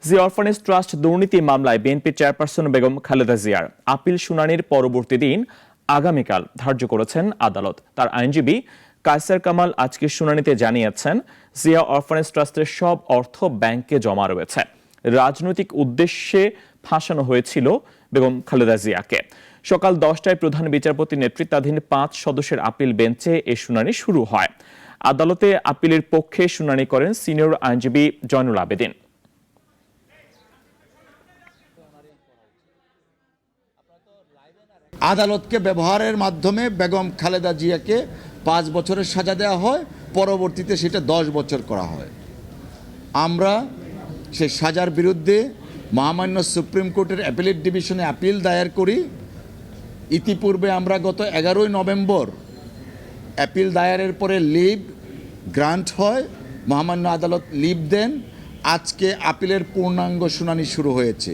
Zia orphanage trust দুর্নীতি মামলায় BNP chairperson Begum Khaleda জিয়ার আপিল শুনানির পরবর্তী দিন আগামীকাল ধার্য করেছেন আদালত। তার আইনজীবী কায়সার কামাল আজকের শুনানিতে জানিয়েছেন, জিয়া অরফানেজ ট্রাস্টের সব অর্থ ব্যাংকে জমা রয়েছে। রাজনৈতিক উদ্দেশ্যে ফাঁসানো হয়েছিল বেগম খালেদা জিয়াকে। সকাল 10টায় প্রধান বিচারপতির নেতৃত্বাধীন 5 সদস্যের আপিল বেঞ্চে এ শুনানি শুরু হয়। আদালতে আপিলের পক্ষে শুনানি করেন সিনিয়র আইনজীবী জয়নুল আবেদিন। আদালতকে ব্যবহারের মাধ্যমে বেগম খালেদা জিয়াকে 5 বছরের সাজা দেওয়া হয়, পরবর্তীতে সেটা 10 বছর করা হয়। আমরা সেই সাজার বিরুদ্ধে মহামান্য সুপ্রিম কোর্টের অ্যাপিলেট ডিভিশনে আপিল দায়ের করি। ইতিপূর্বে আমরা গত 11 নভেম্বর অ্যাপিল দায়েরের পরে লিভ গ্রান্ট হয়, মহামান্য আদালত লিভ দেন। আজকে আপিলের পূর্ণাঙ্গ শুনানি শুরু হয়েছে।